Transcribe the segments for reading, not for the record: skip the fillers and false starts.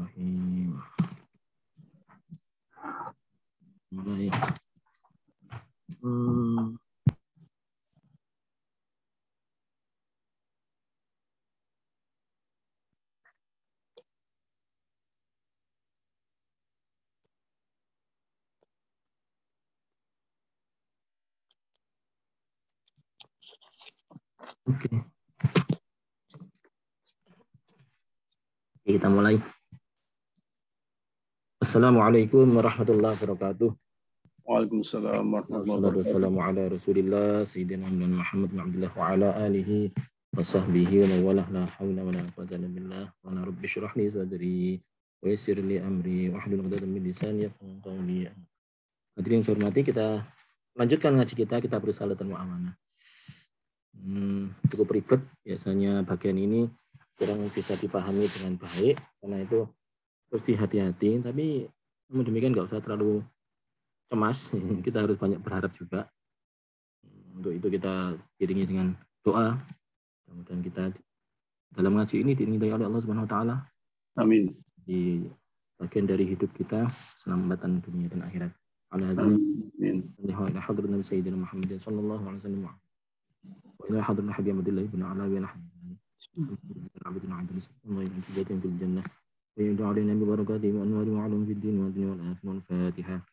Bismillahirrahmanirrahim. Mulai. Oke. Kita mulai. Assalamualaikum warahmatullahi wabarakatuh. Waalaikumsalam warahmatullahi wabarakatuh. Wassalamu ala Rasulillah Sayyidina Muhammad bin Abdullah wa ala alihi wa sahbihi wa mawalah la hawla wa la quwwata illa billah wa la rabbi shrah li sadri wa yassir li amri wa hlul 'uqdatam min lisani yafqahu qawli. Hadirin yang saya hormati, kita lanjutkan ngaji kita Risalah dan Mu'amanah. Cukup ribet biasanya bagian ini, kurang bisa dipahami dengan baik, karena itu pasti hati-hati, tapi namun demikian nggak usah terlalu cemas. Kita harus banyak berharap juga. Untuk itu kita iringi dengan doa, kemudian kita dalam ngaji ini diiringi oleh Allah Subhanahu Wa Taala. Amin. Di bagian dari hidup kita, selamatan dunia dan akhirat. Amin. Ila hadratin Sayyidina Muhammad sallallahu alaihi wasallam. Wa ila hadratin Habib Abdullah bin Alawi wa Abdullah bin Abdullah fil jannah. Wa yaj'alna bi barakatihi wa anwari wa 'ulum fid din wa dunya wal akhirah. Al-Fatihah.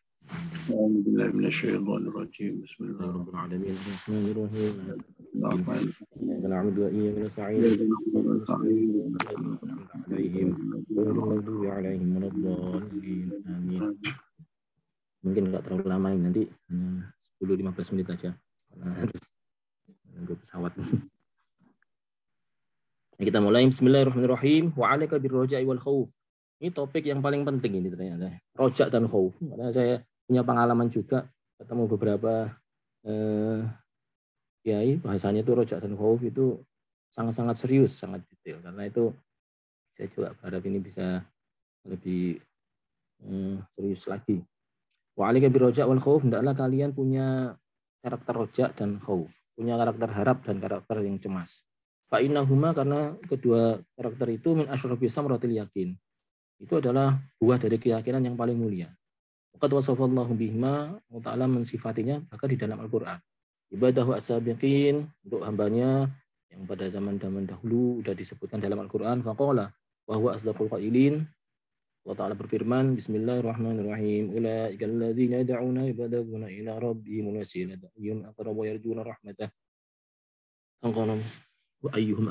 أعوذ بالله من الشيطان الرجيم. بسم الله رب العالمين الرحمن الرحيم الرحمن ونعبد وإياك نستعين عليهم غير المغضوب عليهم ولا الضالين آمين. Mungkin nggak terlalu lama ini, nanti 10-15 menit aja karena harus menunggu pesawat. Kita mulai. Bismillahirrahmanirrahim. Wa 'alaika birroja'i wal khauf. Ini topik yang paling penting ini ternyata. Roja dan khauf. Karena saya punya pengalaman juga ketemu beberapa kiai, bahasanya itu roja dan khauf itu sangat-sangat serius, sangat detail. Karena itu saya juga berharap ini bisa lebih serius lagi. Wa 'alaika birroja' wal khauf, hendaklah kalian punya karakter roja dan khauf, punya karakter harap dan karakter yang cemas. Fa innahuma, karena kedua karakter itu min asyrafis samratil yakin. Itu adalah buah dari keyakinan yang paling mulia. Qad wasafallahu bihima, Allah Ta'ala mensifatinya bahkan di dalam Al-Qur'an. Ibadahu as-sabiqin, untuk hambanya yang pada zaman-zaman dahulu sudah disebutkan dalam Al-Qur'an. Faqala wa huwa asdaqul qailin. Allah Ta'ala berfirman, Bismillahirrahmanirrahim. Ulaika alladzina yad'una yabtaguna ila rabbihim wasilata ayyuhum aqrabu yarjuna rahmatah. Anqalam wa ayyuhum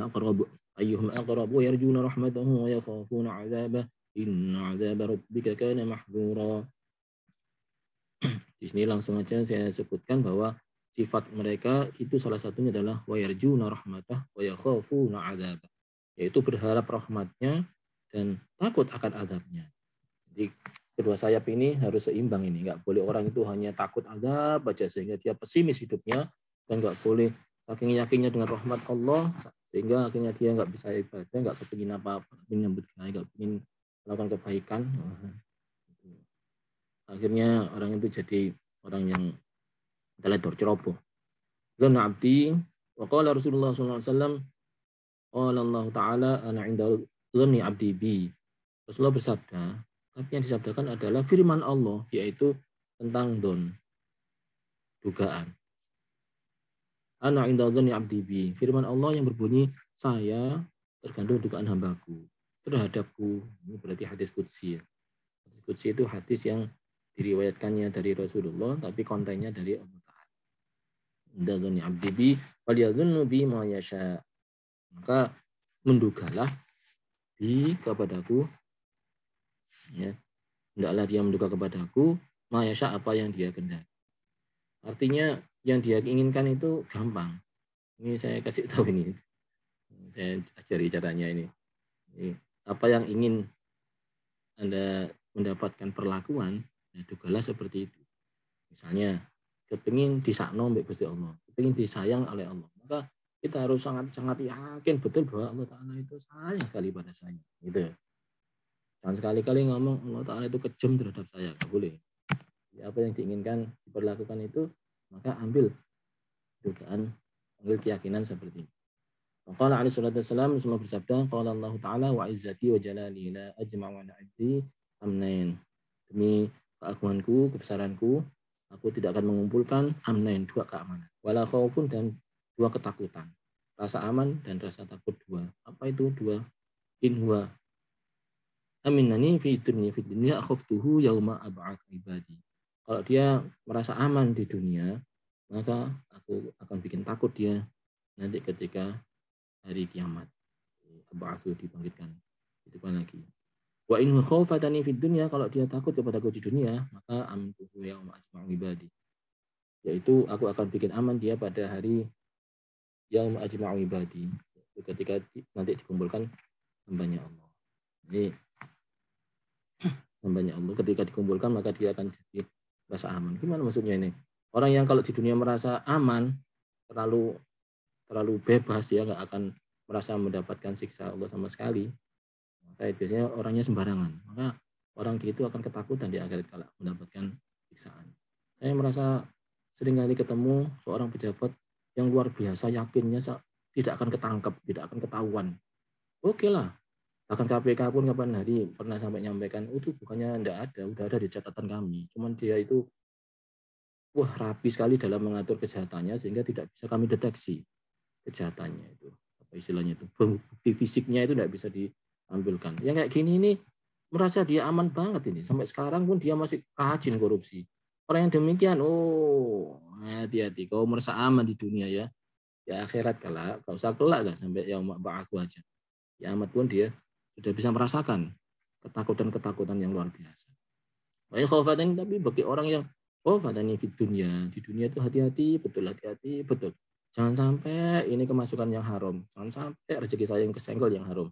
aqrabu yarjuna rahmatahu wa yakhafuna 'adzabah. Inna 'adzaba rabbika kana mahdhura. Di sini langsung aja saya sebutkan bahwa sifat mereka itu salah satunya adalah wa yarjuna rahmatah wa yakhafuna 'adzabah, yaitu berharap rahmatnya dan takut akan azabnya. Jadi kedua sayap ini harus seimbang ini. Nggak boleh orang itu hanya takut azab aja sehingga dia pesimis hidupnya, dan nggak boleh saking yakinnya dengan rahmat Allah sehingga akhirnya dia nggak bisa ibadah, nggak kepingin apa-apa, menyambut baik, nggak kepingin melakukan kebaikan. Akhirnya orang itu jadi orang yang teledor, ceroboh. Dan abdi, wa qala Rasulullah SAW, qala Allah Ta'ala, ana inda dhanni abdi bi. Rasulullah bersabda, tapi yang disabdakan adalah firman Allah, yaitu tentang dugaan. Ana inda dhanni abdi bi. Firman Allah yang berbunyi, saya tergantung dugaan hambaku terhadapku. Ini berarti hadis qudsi. Hadis qudsi itu hadis yang diriwayatkannya dari Rasulullah, tapi kontennya dari Allah Ta'ala. Inda dhanni abdi bi falyadhunnu bi ma yasha. Maka mendugalah bi kepadaku, ya, hendaklah dia menduga kepadaku ma yasha, apa yang dia kehendaki. Artinya yang dia inginkan itu gampang. Ini saya kasih tahu ini. Saya ajari caranya ini. Apa yang ingin Anda mendapatkan perlakuan, ya dugalah seperti itu. Misalnya, kepingin disakno mbek Gusti Allah, kepingin disayang oleh Allah. Maka kita harus sangat-sangat yakin betul bahwa Allah Ta'ala itu sayang sekali pada saya. Gitu. Jangan sekali-kali ngomong Allah Ta'ala itu kejam terhadap saya. Nggak boleh. Ya, apa yang diinginkan diperlakukan itu, maka ambil dugaan, ambil keyakinan seperti ini. Qala alaihi salatu wassalam, Rasulullah bersabda, qala Allah Ta'ala wa izzati wa jalali la ajma'u ala abdi amnain. Demi keagunganku, kebesaranku, aku tidak akan mengumpulkan amnain, dua keamanan. Wala khaufun, dan dua ketakutan. Rasa aman dan rasa takut dua. Apa itu dua? In huwa aminani fi dunya akhaftuhu yauma ab'ats ibadi. Kalau dia merasa aman di dunia, maka aku akan bikin takut dia nanti ketika hari kiamat. Ab'atsu, dibangkitkan, hidupkan lagi. Wa in khaufatani fid dunya, kalau dia takut kepadaku di dunia, maka amtuhu yauma ajma'u ibadi. Yaitu aku akan bikin aman dia pada hari yauma ajma'u ibadi, ketika nanti dikumpulkan hambanya Allah. Jadi hambanya Allah ketika dikumpulkan maka dia akan jadi merasa aman. Gimana maksudnya ini? Orang yang kalau di dunia merasa aman, terlalu bebas, dia nggak akan merasa mendapatkan siksa Allah sama sekali. Maka biasanya orangnya sembarangan. Maka orang gitu akan ketakutan di akhirat kalau mendapatkan siksaan. Saya merasa seringkali ketemu seorang pejabat yang luar biasa yakinnya tidak akan ketangkap, tidak akan ketahuan. Oke lah. Bahkan KPK pun kapan hari pernah sampai nyampaikan, itu bukannya enggak ada, udah ada di catatan kami. Cuman dia itu rapi sekali dalam mengatur kejahatannya sehingga tidak bisa kami deteksi kejahatannya itu. Apa istilahnya itu? Bukti fisiknya itu tidak bisa diambilkan. Yang kayak gini ini merasa dia aman banget ini. Sampai sekarang pun dia masih rajin korupsi. Orang yang demikian, hati-hati. Kau merasa aman di dunia ya. Ya akhirat kelak, gak usah kelak lah sampai yaumul ba'ats aja. Ya amat pun dia sudah bisa merasakan ketakutan-ketakutan yang luar biasa. Banyak khawfatan, tapi bagi orang yang khawfatan di dunia itu hati-hati, betul. Jangan sampai ini kemasukan yang haram, jangan sampai rezeki saya yang kesenggol yang haram.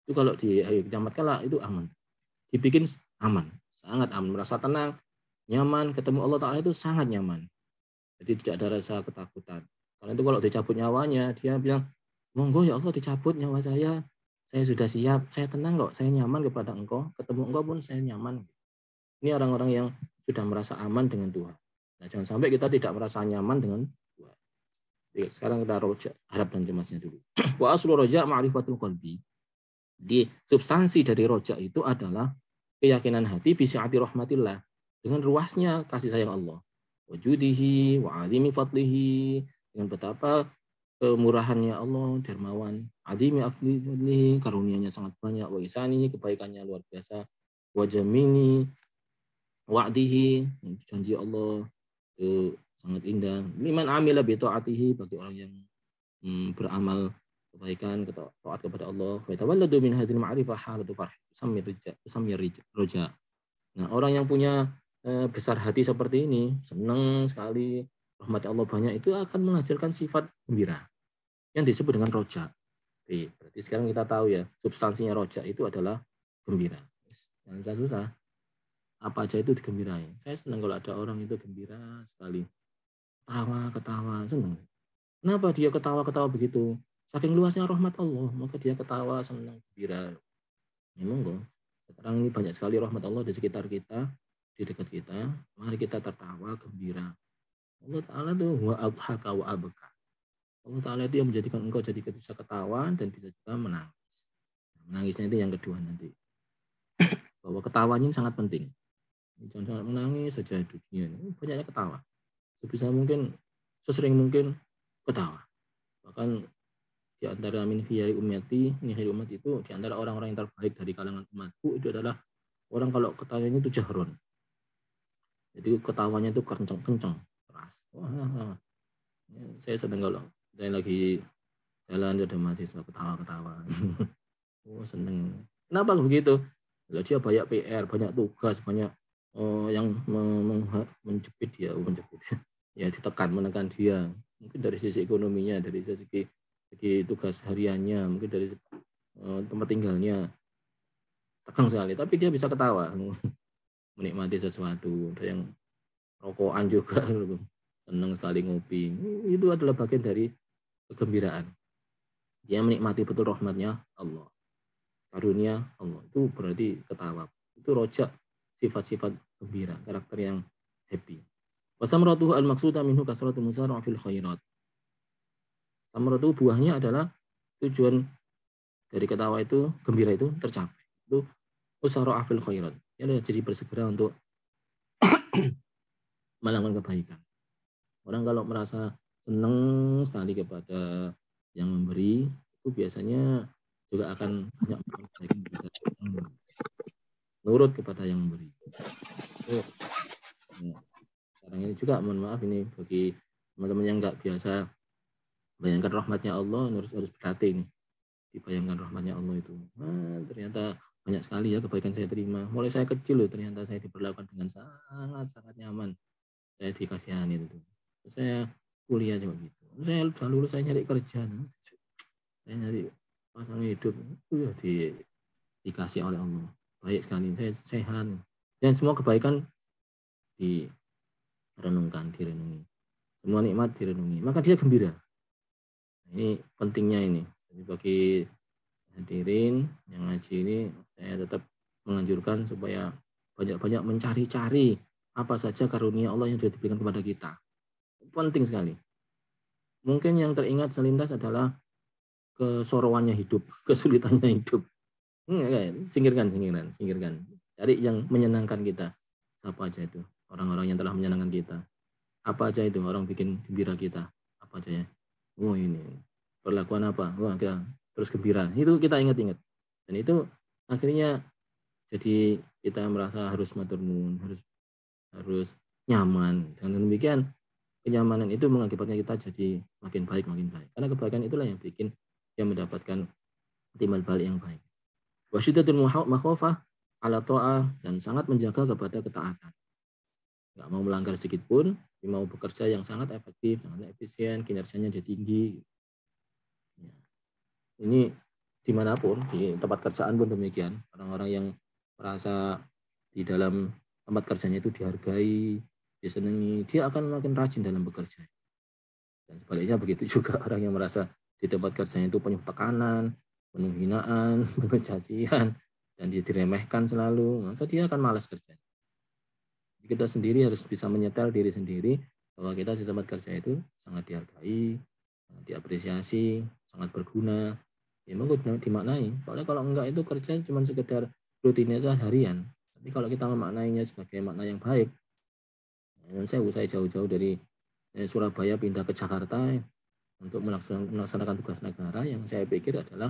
Itu kalau di kiamat kala itu aman, dibikin aman, sangat aman, merasa tenang, nyaman, ketemu Allah Ta'ala itu sangat nyaman. Jadi tidak ada rasa ketakutan. Karena itu kalau dicabut nyawanya, dia bilang, monggo ya Allah dicabut nyawa saya sudah siap, saya tenang kok, saya nyaman kepada engkau, ketemu engkau pun saya nyaman. Ini orang-orang yang sudah merasa aman dengan Tuhan. Nah, jangan sampai kita tidak merasa nyaman dengan Tuhan. Jadi, sekarang kita roja, harap dan cemasnya dulu. Wa aslu roja ma'rifatul qalbi. Di substansi dari roja itu adalah keyakinan hati bisi'ati rahmatillah, dengan luasnya kasih sayang Allah. Wujudihi wa azimi fadlihi, dengan betapa kemurahannya Allah, dermawan, adimi afdilihi, karunia-Nya sangat banyak, wa ihsanihi, kebaikannya luar biasa, wa jamini wa'dihi, janji Allah itu sangat indah. Liman amila bi ta'atihi, bagi orang yang beramal kebaikan, taat kepada Allah. Fa tawalladu min hadhil ma'rifah halatu farh, samir roja. Nah, orang yang punya besar hati seperti ini, senang sekali, rahmat Allah banyak, itu akan menghasilkan sifat gembira yang disebut dengan roja. Berarti sekarang kita tahu ya, substansinya roja itu adalah gembira. Yang susah, apa aja itu digembirain. Saya senang kalau ada orang itu gembira sekali, ketawa, senang. Kenapa dia ketawa begitu? Saking luasnya rahmat Allah, maka dia ketawa, senang, gembira. Memang kok, sekarang ini banyak sekali rahmat Allah di sekitar kita, di dekat kita. Mari kita tertawa, gembira. Allah Ta'ala itu wa abhaka wa abka. Allah Ta'ala itu yang menjadikan engkau jadi bisa ketawa dan bisa juga menangis. Menangisnya itu yang kedua nanti. Bahwa ketawanya sangat penting. Jangan menangis saja dunia ini. Banyaknya ketawa. Sebisa mungkin, sesering mungkin ketawa. Bahkan di antara min khiyari ummati, umat itu di antara orang-orang yang terbaik dari kalangan umatku itu adalah orang kalau ketawanya itu jahron. Jadi ketawanya itu kencang, keras. Saya sedang kalau saya lagi jalan ada mahasiswa ketawa. Seneng. Kenapa begitu? Dia banyak PR, banyak tugas, banyak yang menjepit dia, ya menekan dia. Mungkin dari sisi ekonominya, dari segi tugas hariannya, mungkin dari tempat tinggalnya tegang sekali, tapi dia bisa ketawa, menikmati sesuatu. Ada yang rokokan juga, senang sekali ngopi. Itu adalah bagian dari kegembiraan. Dia menikmati betul rahmatnya Allah, karunia Allah. Itu berarti ketawa. Itu rojak, sifat-sifat gembira, karakter yang happy. Wasamratuhu al-maqsuda minhu kasratu musara' fil khairat. Samratu buahnya adalah tujuan dari ketawa itu, gembira itu tercapai. Itu usara afil khairat. Jadi bersegera untuk melakukan kebaikan. Orang kalau merasa senang sekali kepada yang memberi, itu biasanya juga akan banyak kebaikan kepada yang memberi. Nurut kepada yang memberi. Itu, ya. Sekarang ini juga mohon maaf ini bagi teman-teman yang nggak biasa bayangkan rahmatnya Allah, harus berhati ini. Dibayangkan rahmatnya Allah itu. Ternyata banyak sekali ya kebaikan saya terima. Mulai saya kecil loh, ternyata saya diperlakukan dengan sangat nyaman. Saya dikasihani itu. Saya kuliah juga gitu. Saya sudah lulus, saya nyari kerja. Saya nyari pasangan hidup. Itu ya dikasih oleh Allah. Baik sekali, saya sehat. Dan semua kebaikan direnungkan, direnungi. Semua nikmat direnungi. Maka dia gembira. Ini pentingnya ini. Jadi bagi hadirin yang ngaji ini, saya tetap menganjurkan supaya banyak-banyak mencari-cari apa saja karunia Allah yang sudah diberikan kepada kita. Penting sekali. Mungkin yang teringat selintas adalah kesorowannya hidup, kesulitannya hidup. Singkirkan. Cari yang menyenangkan kita. Apa aja itu? Orang-orang yang telah menyenangkan kita. Apa aja itu? Orang bikin gembira kita. Apa aja ya? Oh ini. Perlakuan apa? Wah, kita terus gembira. Itu kita ingat-ingat. Dan itu akhirnya jadi kita merasa harus matur nuwun, harus nyaman. Dengan demikian kenyamanan itu mengakibatkan kita jadi makin baik. Karena kebaikan itulah yang bikin dia mendapatkan timbal balik yang baik. Wasyidatul makhofah ala ta'ah, dan sangat menjaga kepada ketaatan. Nggak mau melanggar sedikit pun, mau bekerja yang sangat efektif, sangat efisien, kinerjanya jadi tinggi. Ini dimanapun, di tempat kerjaan pun demikian. Orang-orang yang merasa di dalam tempat kerjanya itu dihargai, disenangi, dia akan makin rajin dalam bekerja. Dan sebaliknya begitu juga orang yang merasa di tempat kerjanya itu penuh tekanan, penuh hinaan, penuh cacian, dan dia diremehkan selalu, maka dia akan malas kerja. Kita sendiri harus bisa menyetel diri sendiri bahwa kita di tempat kerja itu sangat dihargai, sangat diapresiasi, sangat berguna. Ya memang dimaknai. Soalnya kalau enggak itu kerja cuma sekedar rutinitas harian. Tapi kalau kita memaknainya sebagai makna yang baik, saya jauh-jauh dari Surabaya pindah ke Jakarta untuk melaksanakan tugas negara, yang saya pikir adalah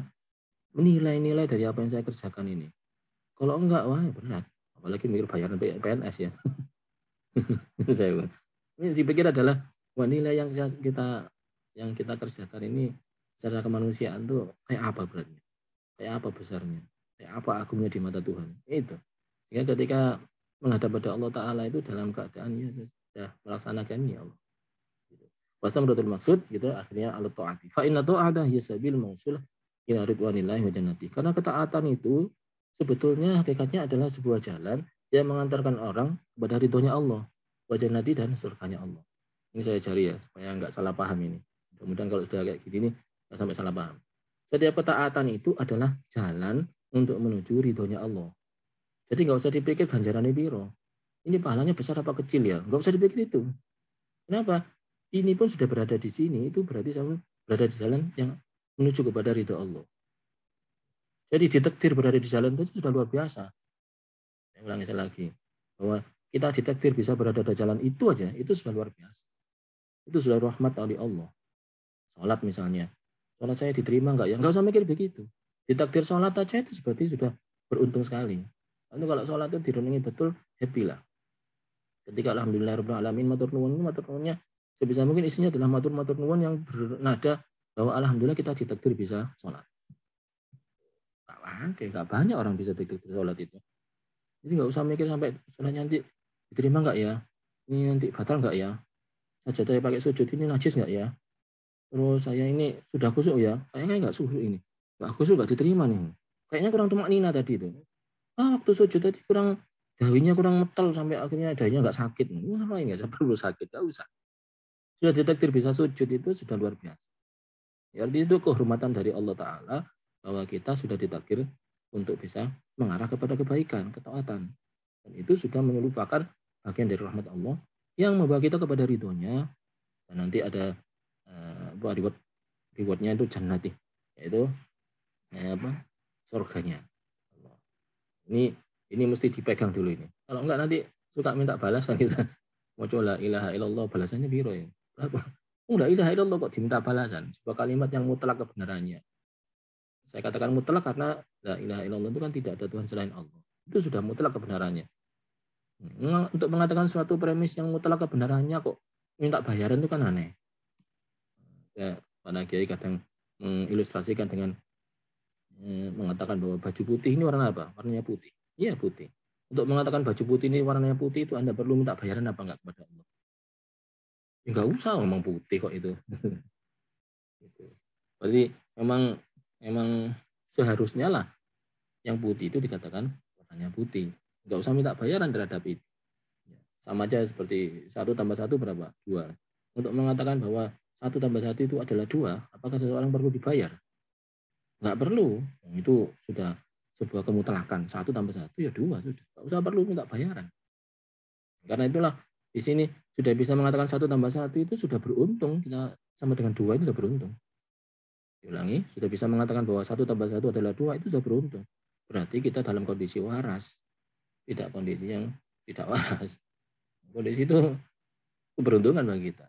menilai-nilai dari apa yang saya kerjakan ini. Kalau enggak, wah berat. Apalagi mikir bayaran PNS ya. Saya ini dipikir adalah wah, nilai yang kita kerjakan ini secara kemanusiaan tuh kayak apa beratnya, kayak apa besarnya, kayak apa agungnya di mata Tuhan. Itu. Sehingga ketika menghadap pada Allah Ta'ala itu dalam keadaan ya sudah melaksanakan ya Allah. Bahasa menurut maksud gitu akhirnya alat taati. Fa inna ta'ata hiya sabil mausul ila ridwanillahi wa jannati. Karena ketaatan itu sebetulnya hakikatnya adalah sebuah jalan yang mengantarkan orang kepada ridhonya Allah, wa jannati, dan surganya Allah. Ini saya cari ya supaya nggak salah paham ini. Mudah-mudahan kalau sudah kayak gini nih nggak sampai salah paham. Setiap ketaatan itu adalah jalan untuk menuju ridhonya Allah. Jadi nggak usah dipikir ganjarannya biro. Ini pahalanya besar apa kecil ya? Nggak usah dipikir itu. Kenapa? Ini pun sudah berada di sini, itu berarti sama berada di jalan yang menuju kepada ridho Allah. Jadi ditakdir berada di jalan itu sudah luar biasa. Saya ulangi lagi, bahwa kita ditakdir bisa berada di jalan itu aja, itu sudah luar biasa. Itu sudah rahmat dari Allah. Sholat misalnya, sholat saya diterima nggak ya? Nggak usah mikir begitu. Ditakdir sholat aja itu seperti sudah beruntung sekali. Lalu kalau sholat itu direnungi betul, happy lah. Ketika alhamdulillahirrahmanirrahim, matur nuwunnya sebisa mungkin isinya adalah matur nuwun yang bernada bahwa alhamdulillah kita ditakdir bisa sholat. Nggak banyak orang bisa ditakdir sholat itu. Jadi nggak usah mikir sampai sholatnya nanti diterima nggak ya? Ini nanti batal nggak ya? Sajadah pakai sujud ini najis nggak ya? Terus saya ini sudah khusyuk ya? Kayaknya nggak khusyuk ini. Nggak khusyuk nggak diterima nih. Kayaknya kurang tumaknina tadi itu. Waktu sujud tadi kurang, dahinya kurang metel sampai akhirnya dahinya nggak sakit. Ngapain nggak perlu sakit? Nggak usah. Sudah ditakdir bisa sujud itu sudah luar biasa. Ya, itu kehormatan dari Allah Ta'ala bahwa kita sudah ditakdir untuk bisa mengarah kepada kebaikan, ketaatan. Dan itu sudah melupakan bagian dari rahmat Allah yang membawa kita kepada ridhonya. Dan nanti ada rewardnya itu jannati. yaitu surganya. Ini mesti dipegang dulu ini. Kalau enggak nanti suka minta balasan kita. Mau la ilaha illallah balasannya biro ya. Berapa? La ilaha illallah kok diminta balasan. Sebuah kalimat yang mutlak kebenarannya. Saya katakan mutlak karena la ilaha illallah itu kan tidak ada Tuhan selain Allah. Itu sudah mutlak kebenarannya. Untuk mengatakan suatu premis yang mutlak kebenarannya kok minta bayaran itu kan aneh. Ya, para kiai kadang mengilustrasikan dengan mengatakan bahwa baju putih ini warna apa? Warnanya putih. Iya putih. Untuk mengatakan baju putih ini warnanya putih itu Anda perlu minta bayaran apa enggak kepada Allah? Enggak usah ngomong putih kok itu. Berarti memang seharusnya lah yang putih itu dikatakan warnanya putih. Enggak usah minta bayaran terhadap itu. Sama aja seperti 1 tambah 1 berapa? 2. Untuk mengatakan bahwa 1 tambah 1 itu adalah 2, apakah seseorang perlu dibayar? Enggak perlu. Itu sudah sebuah kemutlakan. 1 tambah 1 ya 2 sudah. Enggak usah perlu minta bayaran. Karena itulah di sini sudah bisa mengatakan 1 tambah 1 itu sudah beruntung. Kita sama dengan 2 itu sudah beruntung. Diulangi, sudah bisa mengatakan bahwa 1 tambah 1 adalah 2 itu sudah beruntung. Berarti kita dalam kondisi waras. Tidak kondisi yang tidak waras. Kondisi itu keberuntungan bagi kita.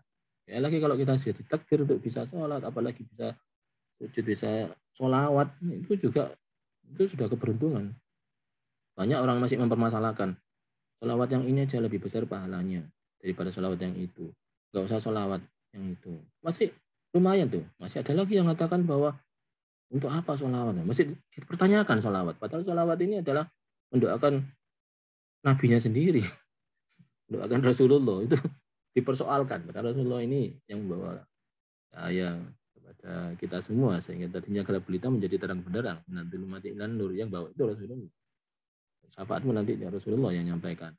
Ya lagi kalau kita sudah ditakdir untuk bisa sholat, apalagi bisa sujud, bisa sholawat, itu sudah keberuntungan. Banyak orang masih mempermasalahkan sholawat yang ini aja lebih besar pahalanya daripada sholawat yang itu. Gak usah sholawat yang itu. Masih lumayan tuh. Masih ada lagi yang mengatakan bahwa untuk apa sholawat? Masih dipertanyakan sholawat. Padahal sholawat ini adalah mendoakan nabinya sendiri. Doakan Rasulullah itu dipersoalkan karena Rasulullah ini yang membawa cahaya kepada kita semua sehingga tadinya gelap gulita menjadi terang benderang. Nanti mati ilan nur yang bawa itu Rasulullah. Syafaatmu nanti Rasulullah yang nyampaikan.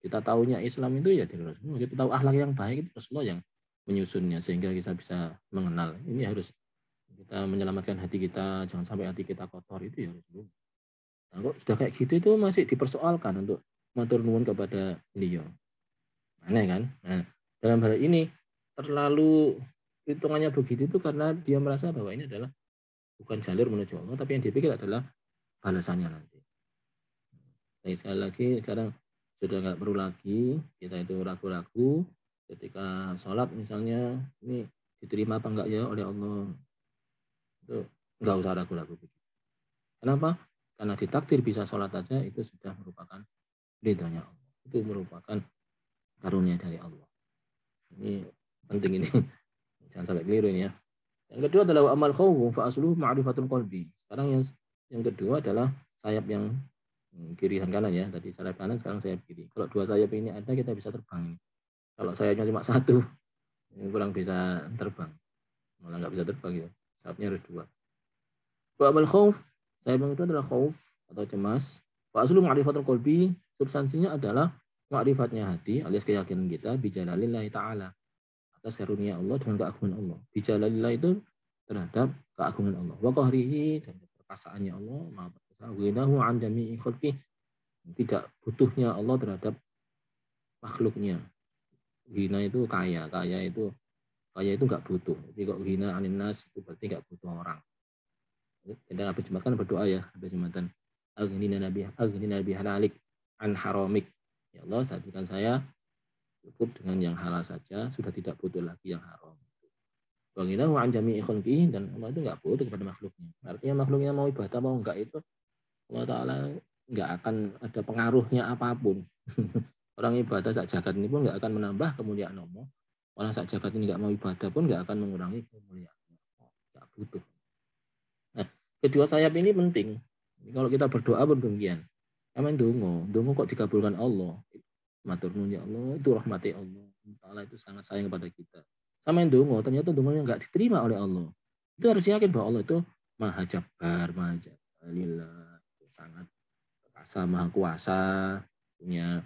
Kita tahunya Islam itu ya dari Rasulullah. Kita tahu akhlak yang baik itu Rasulullah yang menyusunnya sehingga kita bisa mengenal. Ini harus kita menyelamatkan hati kita, jangan sampai hati kita kotor itu ya Rasulullah. Nah, kok sudah kayak gitu itu masih dipersoalkan untuk matur nuwun kepada beliau. Aneh kan? Nah, dalam hal ini terlalu hitungannya begitu itu karena dia merasa bahwa ini adalah bukan jalur menuju Allah, tapi yang dipikir adalah balasannya nanti. Jadi sekali lagi sekarang sudah nggak perlu lagi kita itu ragu-ragu ketika sholat misalnya ini diterima apa enggak ya oleh Allah. Itu nggak usah ragu-ragu. Kenapa? Karena ditakdir bisa sholat aja itu sudah merupakan ridhonya Allah. Itu merupakan karunia dari Allah. Ini penting ini. Jangan sampai keliru ini ya. Yang kedua adalah amal khawfu fa asluhu ma'rifatul qalbi. Sekarang yang kedua adalah sayap yang kiri dan kanan ya. Tadi sayap kanan, sekarang sayap kiri. Kalau dua sayap ini ada kita bisa terbang. Kalau sayapnya cuma satu, kurang bisa terbang. Malah nggak bisa terbang gitu. Sayapnya harus dua. Wa amal khawf, sayap yang kedua adalah khauf atau cemas. Fa asluhu ma'rifatul qalbi, substansinya adalah ma'rifatnya hati alias keyakinan kita bijalalillahi ta'ala atas karunia Allah dengan keagungan Allah. Bijalalillah itu terhadap keagungan Allah. Wa qahrihi dan perkasaannya Allah, maha perkasa. Ghinahu an jami'i khalqih. Tidak butuhnya Allah terhadap makhluknya. Ghina itu kaya itu enggak butuh. Jadi kok ghina anin nas itu berarti enggak butuh orang. Kita habis Jumat kan berdoa ya, habis Jumatan. Aghnina nabi halalik an haramik. Ya Allah, sajikan saya cukup dengan yang halal saja, sudah tidak butuh lagi yang haram. Wanginahu an jami'i khalqihi, dan Allah itu enggak butuh kepada makhluknya. Artinya makhluknya mau ibadah mau enggak itu Allah Ta'ala enggak akan ada pengaruhnya apapun. Orang ibadah sak jagat ini pun enggak akan menambah kemuliaan Allah. Orang sak jagat ini enggak mau ibadah pun enggak akan mengurangi kemuliaan Allah. Enggak butuh. Nah, kedua sayap ini penting. Kalau kita berdoa pun demikian. Amin dongo kok dikabulkan Allah. Matur nuwun ya Allah, itu rahmati Allah. Allah itu sangat sayang kepada kita. Sama yang dongo, ternyata dongonya enggak diterima oleh Allah. Itu harus yakin bahwa Allah itu maha jabbar, maha jalillah, sangat perkasa, maha kuasa, punya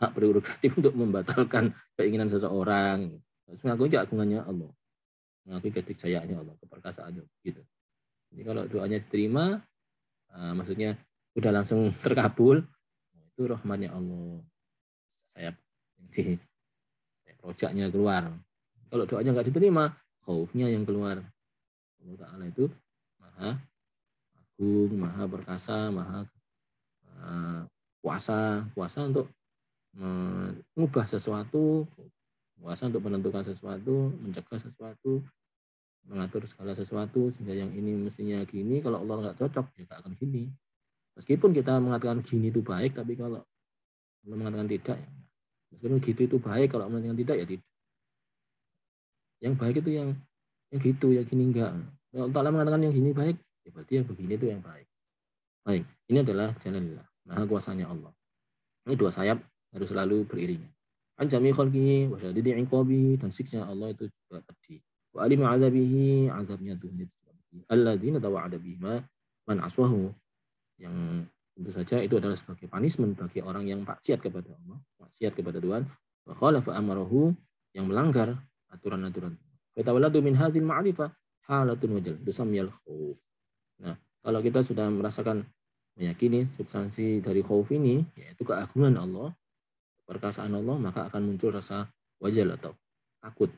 hak prerogatif untuk membatalkan keinginan seseorang. Harus mengakui keagungannya Allah, mengakui kediksayaannya Allah, keperkasaannya gitu. Jadi kalau doanya diterima, maksudnya udah langsung terkabul, itu rahmatnya Allah. Sayap di rojaknya keluar. Kalau doanya nggak diterima, khaufnya yang keluar. Allah Ta'ala itu maha agung, maha perkasa, maha kuasa untuk mengubah sesuatu, kuasa untuk menentukan sesuatu, mencegah sesuatu, mengatur segala sesuatu, sehingga yang ini mestinya gini, kalau Allah nggak cocok, ya nggak akan gini. Meskipun kita mengatakan gini itu baik, tapi kalau Allah mengatakan tidak, ya meskipun gitu itu baik, kalau mengatakan tidak, ya tidak. Yang baik itu yang gitu, yang gini enggak. Kalau Allah mengatakan yang gini baik, ya berarti yang begini itu yang baik. Baik, ini adalah jalanillah, maha kuasanya Allah. Ini dua sayap harus selalu beriringan. Anjami khalqihi wa syadidi iqabihi, dan siksa Allah itu juga pedih. Wa alimi azabihi, azabnya Tuhan itu juga pedih. Alladzina tawa'ada bihima man aswahu, yang tentu saja itu adalah sebagai punishment bagi orang yang maksiat kepada Allah, maksiat kepada Tuhan. Wa khalafa amarahu, yang melanggar aturan-aturan. Wa tawalladu min hadhil ma'rifah halatun wajal, tusamyal khauf. Nah, kalau kita sudah merasakan meyakini substansi dari khauf ini, yaitu keagungan Allah, perkasaan Allah, maka akan muncul rasa wajal atau takut,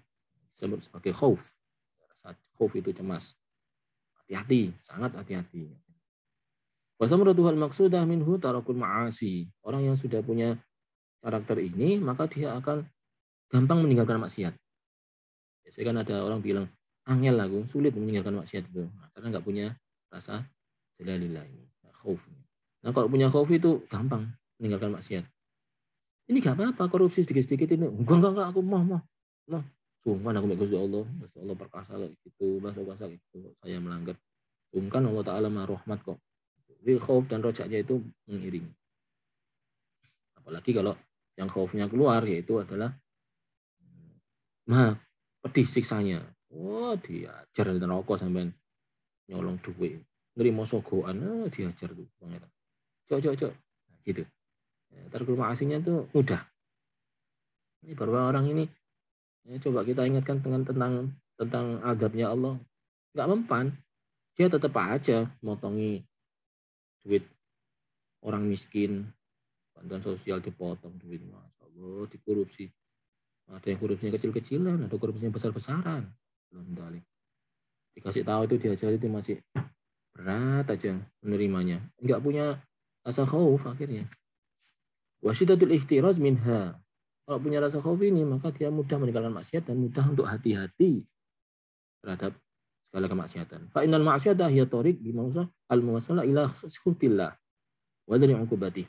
disebut sebagai khauf. Rasa khauf itu cemas, hati-hati, sangat hati-hati. Wasamratuhal maksudah minhu tarakul ma'asi. Orang yang sudah punya karakter ini, maka dia akan gampang meninggalkan maksiat. Biasanya kan ada orang bilang, angel aku, sulit meninggalkan maksiat itu. Nah, karena nggak punya rasa jalalillah ini, khauf. Nah, kalau punya khauf itu gampang meninggalkan maksiat. Ini gak apa-apa, korupsi sedikit-sedikit ini. Enggak, aku mau. Sungkan aku Gusti Allah perkasa kayak gitu, bahasa kayak gitu, saya melanggar. Sungkan Allah Ta'ala maha rahmat kok. Jadi khauf dan rojaknya itu mengiring. Apalagi kalau yang khaufnya keluar, yaitu adalah pedih siksanya. Wah, diajar di neraka sampai nyolong duit. Nerima sogoan, diajar tuh pangeran. Cok. Nah, gitu. Tarkul ma'asinya tuh mudah. Ini beberapa orang ini, coba kita ingatkan tentang adabnya Allah. Nggak mempan. Dia tetap aja motongi duit orang miskin. Bantuan sosial dipotong duit. Masya Allah, dikorupsi. Ada yang korupsinya kecil-kecilan, ada korupsinya besar-besaran. Belum dalik. Dikasih tahu itu diajar itu masih berat aja menerimanya. Enggak punya rasa khauf akhirnya. Wasyidatul ihtiraz minha. Kalau punya rasa khauf ini, maka dia mudah meninggalkan maksiat dan mudah untuk hati-hati terhadap segala kemaksiatan. Fa innal ma'siyata hiya tariq bi mawsa al-muwassala ila khutillah wa dari uqubati.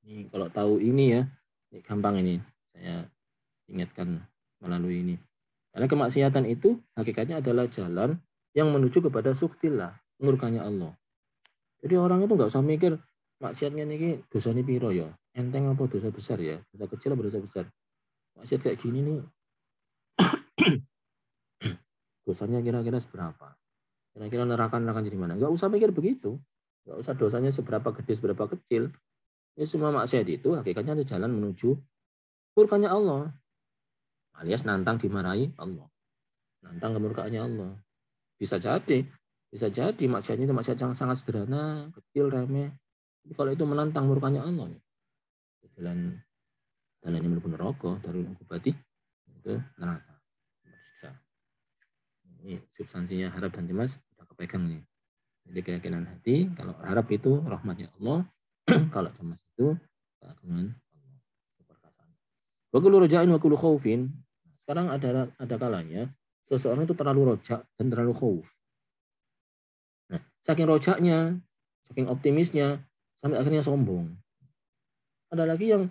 Ini kalau tahu ini ya, ini gampang ini. Saya ingatkan melalui ini. Karena kemaksiatan itu hakikatnya adalah jalan yang menuju kepada suktillah, murkanya Allah. Jadi orang itu nggak usah mikir maksiatnya ini dosanya piro ya, enteng apa dosa besar ya, dosa kecil apa dosa besar. Maksiat kayak gini nih, dosanya kira-kira seberapa? Kira-kira neraka jadi mana? Nggak usah mikir begitu. Nggak usah dosanya seberapa gede, seberapa kecil. Ini semua maksiat itu hakikatnya ada jalan menuju murkanya Allah. Alias nantang dimarahi Allah. Nantang kemurkaannya Allah. Bisa jadi maksiatnya itu maksiat yang sangat sederhana, kecil, remeh. Tapi kalau itu menantang murkanya Allah, jalannya menuju neraka, dari berarti itu neraka. Siksa. Ini substansinya harap dan cemas sudah kepegang nih. Jadi keyakinan hati, kalau harap itu rahmatnya Allah, kalau cemas itu keagungan Allah, keperkasaan. Wa kullu raja'in wa kullu khaufin. Sekarang ada kalanya seseorang itu terlalu rojak dan terlalu khauf. Nah, saking rojaknya, saking optimisnya, sampai akhirnya sombong. Ada lagi yang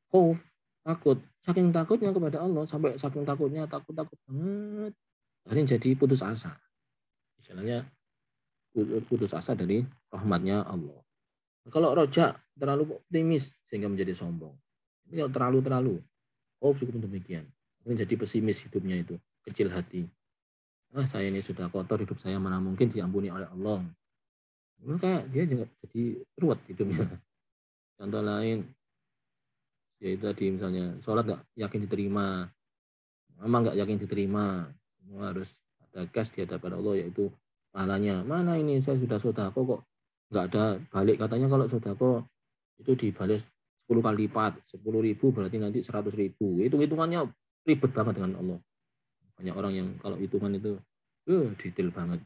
khauf, takut. Saking takutnya kepada Allah, sampai saking takutnya, takut banget. Akhirnya jadi putus asa. Misalnya putus asa dari rahmatnya Allah. Kalau rojak, terlalu optimis sehingga menjadi sombong. Ini kalau terlalu, khauf juga demikian. Ini jadi pesimis hidupnya itu, kecil hati. Saya ini sudah kotor, hidup saya mana mungkin diampuni oleh Allah. Maka dia juga jadi ruwet hidupnya. Contoh lain, yaitu tadi misalnya sholat nggak yakin diterima, amal nggak yakin diterima, semua harus ada gas di hadapan Allah, yaitu pahalanya. Mana ini saya sudah sodako kok nggak ada balik, katanya kalau sodako itu dibalik 10 kali lipat, 10.000 berarti nanti 100.000. Itu hitungannya ribet banget dengan Allah. Banyak orang yang kalau hitungan itu detail banget.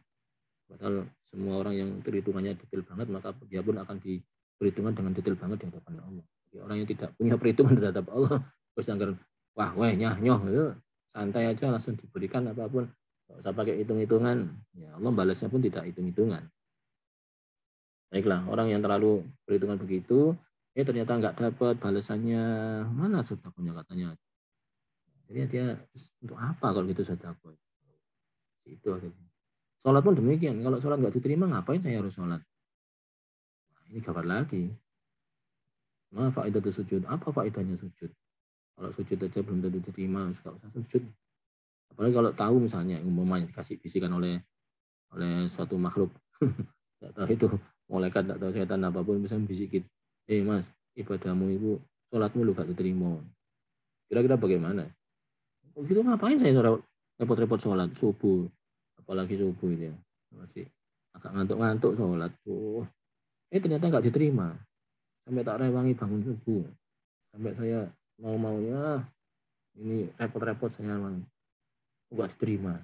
Padahal semua orang yang perhitungannya detail banget, maka dia pun akan diperhitungkan dengan detail banget di hadapan Allah. Jadi orang yang tidak punya perhitungan terhadap Allah, terus anggar wah weh nyah nyoh itu santai aja langsung diberikan apapun, nggak usah pakai hitung-hitungan. Ya Allah balasnya pun tidak hitung-hitungan. Baiklah, orang yang terlalu perhitungan begitu, ternyata nggak dapat balasannya, mana sedekahnya katanya. Jadi dia untuk apa kalau gitu sedekah? Itu akhirnya. Sholat pun demikian. Kalau sholat nggak diterima, ngapain saya harus sholat? Nah, ini kabar lagi. Nah, faedah sujud. Apa faedahnya sujud? Kalau sujud aja belum tentu diterima, nggak usah sujud. Apalagi kalau tahu misalnya, umpamanya dikasih bisikan oleh suatu makhluk. Nggak tahu itu malaikat, nggak tahu setan apapun, bisa bisikin. Mas, ibadahmu itu, sholatmu lu gak diterima. Kira-kira bagaimana? Begitu ngapain saya repot-repot sholat subuh? Apalagi subuh ini. Masih agak ngantuk-ngantuk sholat. Ternyata nggak diterima. Sampai tak rewangi bangun subuh. Sampai saya mau-maunya ini repot-repot saya memang nggak diterima.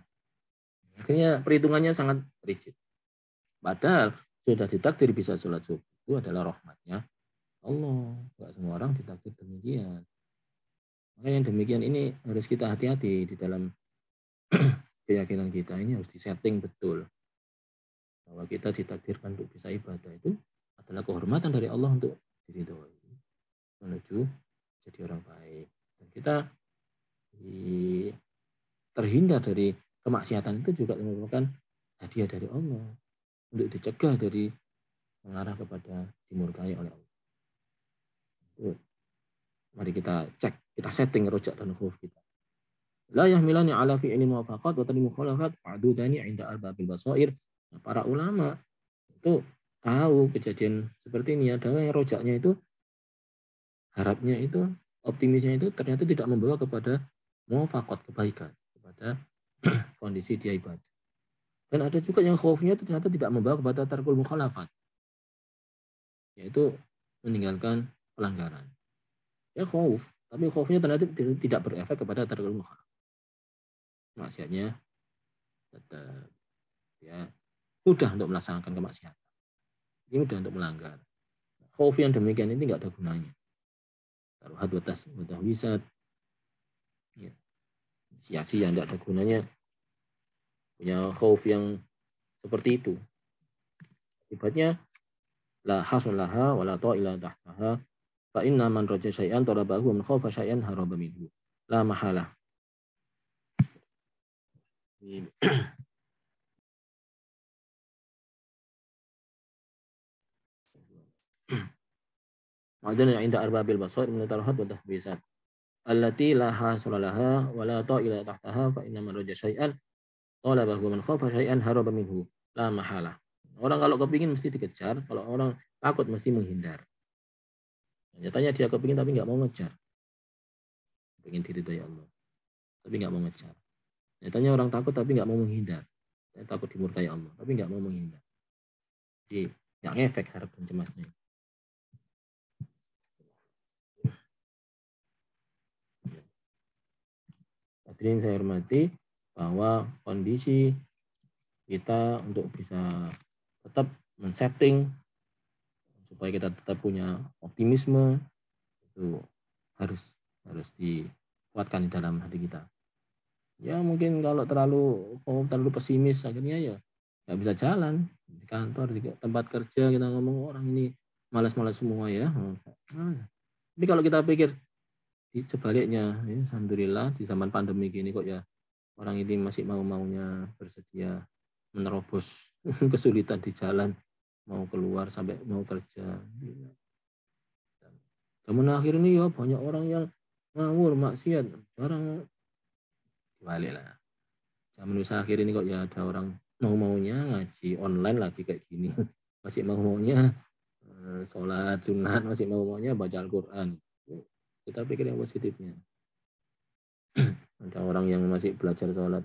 Akhirnya perhitungannya sangat rigid. Padahal sudah ditakdir bisa sholat subuh itu adalah rahmatnya Allah. Nggak semua orang ditakdir demikian. Makanya yang demikian ini harus kita hati-hati di dalam keyakinan kita. Ini harus disetting betul. Bahwa kita ditakdirkan untuk bisa ibadah itu adalah kehormatan dari Allah untuk diridhoi, menuju jadi orang baik. Dan kita terhindar dari kemaksiatan itu juga merupakan hadiah dari Allah untuk dicegah dari mengarah kepada dimurkai oleh Allah. Mari kita cek, kita setting rojak dan khuf kita. La yahmilani ala fi'lin muwafaqat wa tani mukhalafat fa'dudani 'inda arbabil basair. Para ulama itu tahu kejadian seperti ini, ada yang rojaknya itu harapnya itu, optimisnya itu ternyata tidak membawa kepada muwafaqat, kebaikan, kepada kondisi dia ibadah. Dan ada juga yang khaufnya itu ternyata tidak membawa kepada tarkul mukhalafat, yaitu meninggalkan pelanggaran. Ya khauf, tapi khaufnya ternyata tidak berefek kepada tarkul mukhalafat. Maksudnya tetap ya mudah untuk melaksanakan kemaksiatan. Ini mudah untuk melanggar. Khauf yang demikian ini tidak ada gunanya. Taruhat batas wisat. Ya. Sia-sia tidak ada gunanya. Punya khauf yang seperti itu. Akibatnya la hasulaha wa la ta'ila tahtaha fa inna man raja syai'an talabahu man khaufa syai'an haraba minhu. La mahalah. Ma'adana 'inda arbabil basair min taruhat wa tahbisat. Allati la hasulalaha wa la ta'ila tahtaha fa inna man raja syai'an talabahu man khaufa syai'an haraba minhu. La mahalah. Orang kalau kepingin mesti dikejar, kalau orang takut mesti menghindar. Nyatanya dia kepingin tapi nggak mau ngejar. Pengen diridhoi Allah, tapi nggak mau ngejar. Nyatanya orang takut tapi nggak mau menghindar. Saya takut dimurkai Allah, tapi nggak mau menghindar. Jadi nggak ngefek harap dan cemasnya. Hadirin saya hormati, bahwa kondisi kita untuk bisa tetap men-setting supaya kita tetap punya optimisme itu harus dikuatkan di dalam hati kita. Ya mungkin kalau terlalu pesimis akhirnya ya nggak bisa jalan di kantor, di tempat kerja kita ngomong orang ini malas-malas semua ya. Tapi kalau kita pikir di sebaliknya, ya, alhamdulillah di zaman pandemi gini kok ya orang ini masih mau-maunya bersedia menerobos kesulitan di jalan, mau keluar sampai mau kerja. Zaman akhir ini ya banyak orang yang ngawur, maksiat, jarang balik lah. Zaman akhir ini kok ya ada orang mau-maunya ngaji online lagi kayak gini, masih mau-maunya sholat sunat, masih mau-maunya baca Al-Quran. Kita pikir yang positifnya. Ada orang yang masih belajar sholat,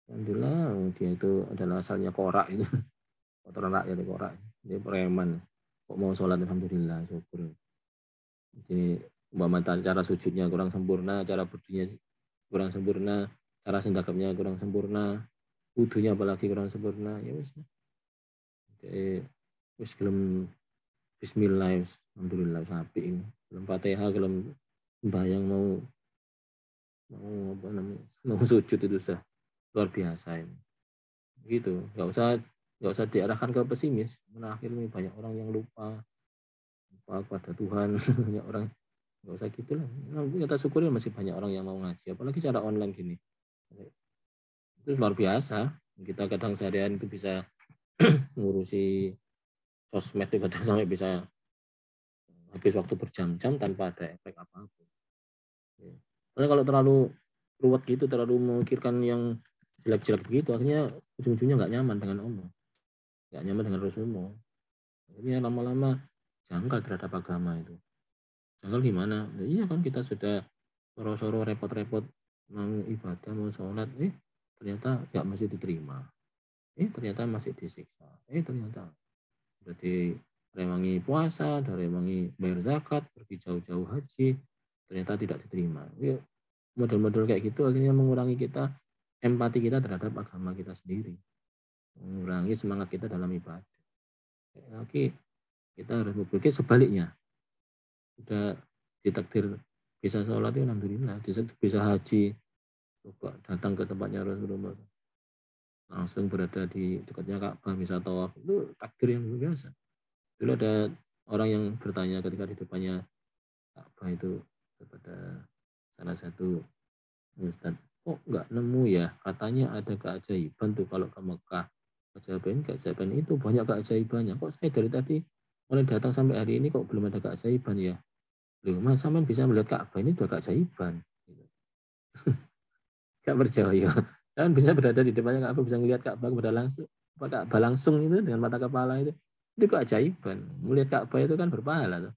alhamdulillah dia itu adalah asalnya korak itu, kotoran rakyat korak, dia preman, kok mau sholat alhamdulillah syukur. Jadi umpama cara sujudnya kurang sempurna, cara berdirinya kurang sempurna, cara sendakapnya kurang sempurna, wudunya apalagi kurang sempurna, ya wis. Wis gelem bismillah, alhamdulillah sapi ini. Gelem Fatihah, gelem sembahyang mau apa namanya? Mau sujud itu sudah luar biasa ini. Gitu, nggak usah diarahkan ke pesimis. Akhirnya banyak orang yang lupa kepada Tuhan, banyak orang nggak usah gitu lah. Kita syukuri masih banyak orang yang mau ngaji, apalagi cara online gini. Itu luar biasa. Kita kadang seharian itu bisa ngurusi sosmed itu kadang sampai bisa habis waktu berjam-jam tanpa ada efek apa-apa. Karena kalau terlalu ruwet gitu, terlalu memikirkan yang jelek-jelek begitu, akhirnya ujung-ujungnya nggak nyaman dengan Allah, nggak nyaman dengan Rasulullah. Akhirnya lama-lama janggal terhadap agama itu. Janggal gimana? Ya, iya kan kita sudah soro-soro repot-repot mau ibadah, mau sholat, ternyata nggak masih diterima. Ternyata masih disiksa. Ternyata sudah direwangi puasa, direwangi bayar zakat, pergi jauh-jauh haji, ternyata tidak diterima. Model-model kayak gitu akhirnya mengurangi kita empati kita terhadap agama kita sendiri, mengurangi semangat kita dalam ibadah. Lagi kita harus berpikir sebaliknya. Sudah ditakdir bisa sholat, alhamdulillah. Bisa haji, coba datang ke tempatnya Rasulullah, langsung berada di dekatnya Ka'bah, bisa tawaf, itu takdir yang luar biasa. Dulu ada orang yang bertanya ketika di depannya Ka'bah itu kepada salah satu ustadz, kok nggak nemu ya, katanya ada keajaiban tuh kalau ke Mekah. Keajaiban itu banyak keajaibannya, kok saya dari tadi mulai datang sampai hari ini kok belum ada keajaiban ya. Loh, mas sampean bisa melihat Ka'bah ini juga keajaiban. Gak percaya. Kan bisa berada di depannya Ka'bah, bisa melihat Ka'bah Ka'bah langsung itu dengan mata kepala itu keajaiban. Melihat Ka'bah itu kan berpahala tuh.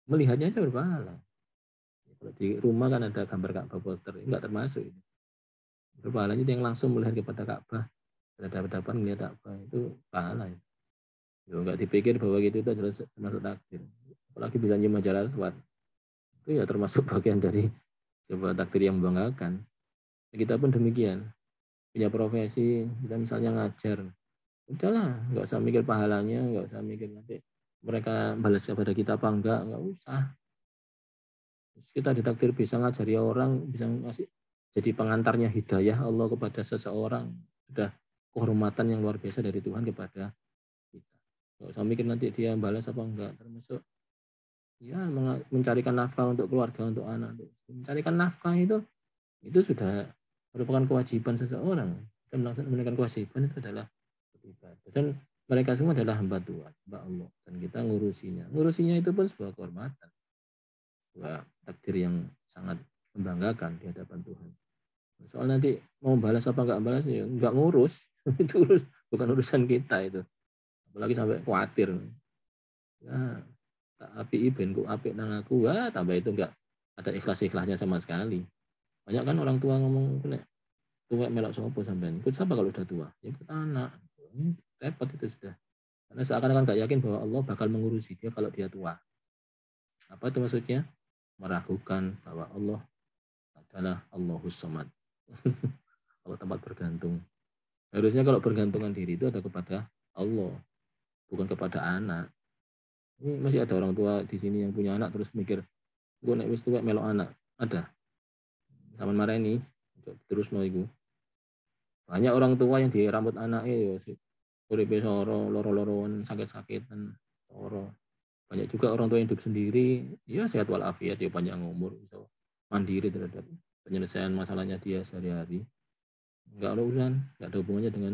Melihatnya aja berpahala. Kalau di rumah kan ada gambar Ka'bah poster, enggak termasuk itu. Berpahalanya yang langsung melihat kepada Ka'bah, berhadapan melihat Ka'bah itu pahala. Ya enggak dipikir bahwa gitu itu adalah termasuk takdir. Apalagi bisa nyimak jalan aswad. Itu ya termasuk bagian dari sebuah takdir yang membanggakan. Kita pun demikian. Punya profesi, kita misalnya ngajar. Udahlah, nggak usah mikir pahalanya, nggak usah mikir nanti mereka balas kepada kita apa enggak usah. Terus kita ditakdir bisa ngajari orang, bisa ngasih jadi pengantarnya hidayah Allah kepada seseorang. Sudah kehormatan yang luar biasa dari Tuhan kepada kita. Nggak usah mikir nanti dia balas apa enggak, termasuk ya mencarikan nafkah untuk keluarga, untuk anak. Mencarikan nafkah itu sudah merupakan kewajiban seseorang. Dan melaksanakan kewajiban itu adalah ibadah. Dan mereka semua adalah hamba Tuhan, hamba Allah. Dan kita ngurusinya. Ngurusinya itu pun sebuah kehormatan. Sebuah takdir yang sangat membanggakan di hadapan Tuhan. Soal nanti mau balas apa enggak balas, ya enggak ngurus. Itu bukan urusan kita itu. Apalagi sampai khawatir. Ya, tak api ben ku apik nang aku, tambah itu enggak ada ikhlas-ikhlasnya sama sekali. Banyak kan orang tua ngomong, tua melok sopo sampean. Ikut siapa kalau udah tua? Ya ikut anak. Repot itu sudah. Karena seakan-akan gak yakin bahwa Allah bakal mengurusi dia kalau dia tua. Apa itu maksudnya? Meragukan bahwa Allah adalah Allahus Samad. Allah tempat bergantung. Harusnya kalau bergantungan diri itu ada kepada Allah, bukan kepada anak. Ini masih ada orang tua di sini yang punya anak terus mikir, gue nek wis tuwek melok anak. Ada. Sama marah ini, terus mau iku. Banyak orang tua yang di rambut anaknya ya uripe soro, loro-loroan, sakit-sakitan, soro. Banyak juga orang tua yang hidup sendiri, ya sehat walafiat, ya panjang umur, so, mandiri terhadap penyelesaian masalahnya dia sehari-hari. Enggak ada urusan, enggak ada hubungannya dengan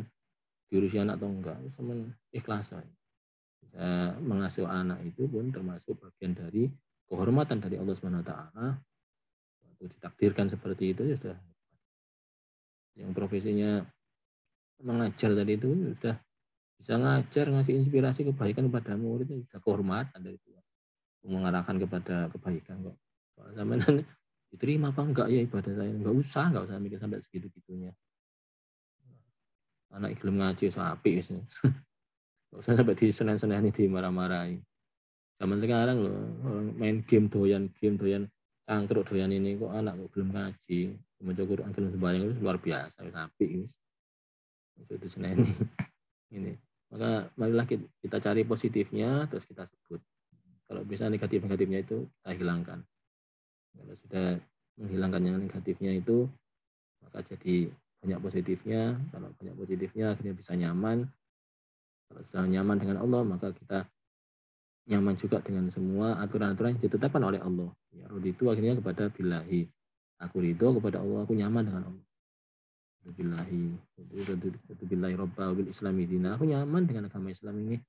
diurusi anak atau enggak, semen ikhlas saja. Bisa mengasuh anak itu pun termasuk bagian dari kehormatan dari Allah SWT. Waktu ditakdirkan seperti itu ya sudah. Yang profesinya mengajar tadi itu sudah bisa ngajar, ngasih inspirasi kebaikan kepada murid, itu sudah kehormatan dari Tuhan. Mengarahkan kepada kebaikan kok. Soal sampean diterima apa enggak ya ibadah saya? Enggak usah mikir sampai segitu-gitunya. Anak gelem ngaji sapi wis. Enggak usah sampai di senen-seneni dimarah-marahi. Zaman sekarang loh, orang main game doyan cangkruk doyan ini kok anak kok belum ngaji. Maca Quran gelem sembahyang itu luar biasa, wis apik wis. Itu seneni. Ini. Maka marilah kita cari positifnya terus kita sebut. Kalau bisa negatif-negatifnya itu kita hilangkan. Kalau sudah menghilangkan yang negatifnya itu, maka jadi banyak positifnya. Kalau banyak positifnya akhirnya bisa nyaman. Kalau sudah nyaman dengan Allah, maka kita nyaman juga dengan semua aturan-aturan yang ditetapkan oleh Allah. Ya, itu akhirnya kepada billahi. Aku ridho kepada Allah, aku nyaman dengan Allah. Billahi, billahi robba bil islami dina. Aku nyaman dengan agama Islam ini,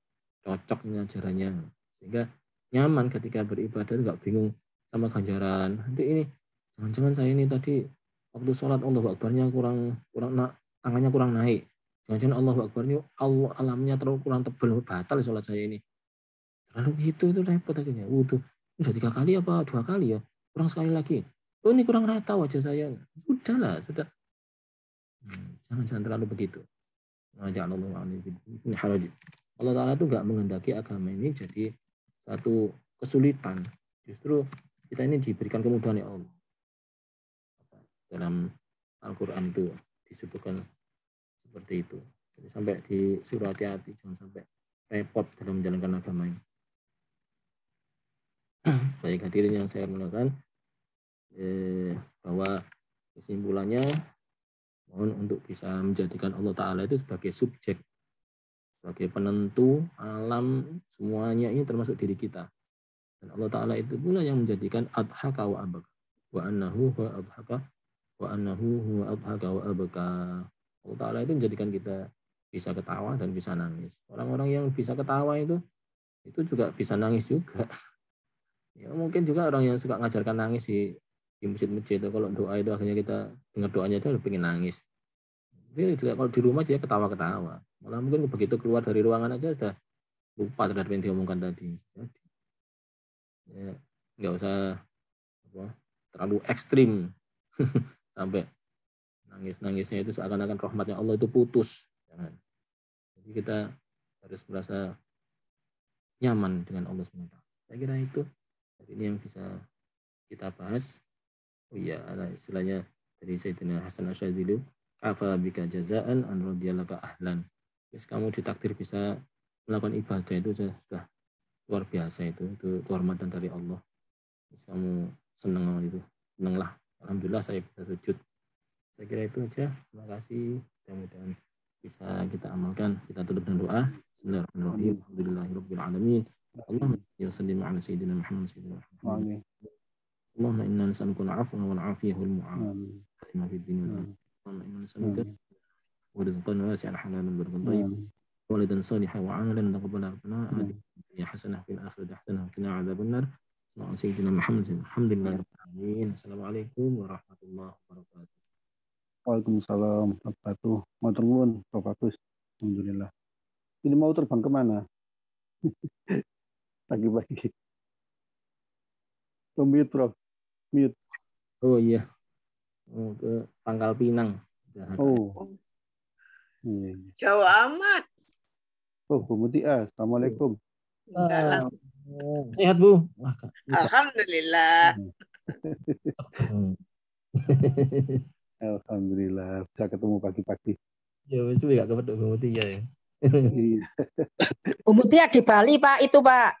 cocok ini ajarannya, sehingga nyaman ketika beribadah, nggak bingung sama ganjaran. Nanti ini, jangan-jangan saya ini tadi waktu sholat Allahu Akbarnya kurang tangannya kurang naik. Jangan-jangan Allahu Akbarnya Allah alamnya terlalu kurang tebal, batal sholat saya ini. Lalu gitu itu repot akhirnya. Tuh udah 3 kali apa 2 kali ya? Kurang sekali lagi. Oh ini kurang rata wajah saya. Sudahlah, sudah. Jangan terlalu begitu. Allah Ta'ala itu nggak menghendaki agama ini jadi satu kesulitan. Justru kita ini diberikan kemudahan ya Allah. Dalam Al-Quran itu disebutkan seperti itu. Jadi sampai di surah hati-hati, jangan sampai repot dalam menjalankan agama ini. Baik hadirin yang saya muliakan, bahwa kesimpulannya mohon untuk bisa menjadikan Allah Ta'ala itu sebagai subjek, sebagai penentu alam semuanya ini termasuk diri kita. Dan Allah Ta'ala itu pula yang menjadikan adhaka wa abaka. Wa annahu huwa adhaka wa annahu huwa adhaka wa abaka. Allah Ta'ala itu menjadikan kita bisa ketawa dan bisa nangis. Orang-orang yang bisa ketawa itu juga bisa nangis juga. Ya mungkin juga orang yang suka ngajarkan nangis di masjid-masjid itu, kalau doa itu akhirnya kita dengar doanya itu udah pengen nangis. Jadi juga kalau di rumah dia ketawa-ketawa. Malah mungkin begitu keluar dari ruangan aja sudah lupa terhadap yang diomongkan tadi. Jadi, ya, nggak usah terlalu ekstrim sampai nangis-nangisnya itu seakan-akan rahmatnya Allah itu putus. Jangan. Jadi kita harus merasa nyaman dengan Allah SWT. Saya kira itu ini yang bisa kita bahas. Oh iya, ada istilahnya dari Sayyidina Hasan Asyadzili, kafa bika jazaan an radiyallaka ahlan. Terus kamu ditakdir bisa melakukan ibadah itu sudah luar biasa, itu kehormatan dari Allah. Terus kamu senang itu, senanglah. Alhamdulillah saya bisa sujud. Saya kira itu aja. Terima kasih. Mudah-mudahan bisa kita amalkan. Kita tutup dengan doa. Bismillahirrahmanirrahim. Alhamdulillahirabbil alamin. Allahumma salli ala sayyidina Muhammad sayyidina Muhammad. Allahumma inna nas'aluka al-'afwa wal 'afiyah wal mu'afiyah fid dunya. Allahumma inna nas'aluka rizqan wasi'an halalan barkan tayyiban. Walidan salihan wa 'amalan taqabbala rabbana ya hasanah fil akhirati hasanah wa qina 'adzabannar. Sallallahu sayyidina Muhammad. Alhamdulillahirabbil alamin. Assalamualaikum warahmatullahi wabarakatuh. Waalaikumsalam warahmatullahi wabarakatuh. Prof. Agus. Alhamdulillah. Ini mau terbang kemana? Pagi-pagi. Mute, Prof. Mute. Oh iya. Oh, ke Pangkal Pinang. Oh. Jauh amat. Oh, Bu Mutia. Assalamualaikum. Salam. Sehat, Bu? Wah, Alhamdulillah. Alhamdulillah. Bisa ketemu pagi-pagi. Ya, wis enggak ketemu Bu Mutia ya. Iya. Bu Mutia di Bali, Pak, itu, Pak.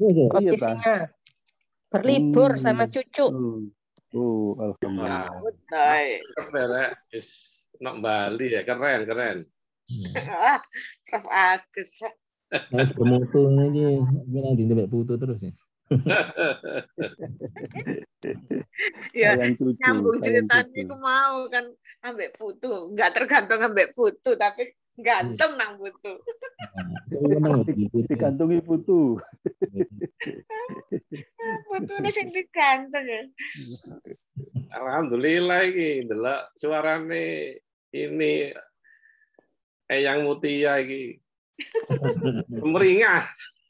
Posisinya. Berlibur sama cucu. Oh, alhamdulillah. Baik. Nak Bali ya, keren. Prof. Agus. Harus bermutu ini gimana di Mbak Putu terus ya. Ya, nyambung ceritanya aku mau kan ambek putu, enggak tergantung ambek putu tapi gantung nang putu. Digantungi putu. Putune sing digantung ya. Alhamdulillah iki ndelok suarane ini Eyang Mutia iki. Meringah.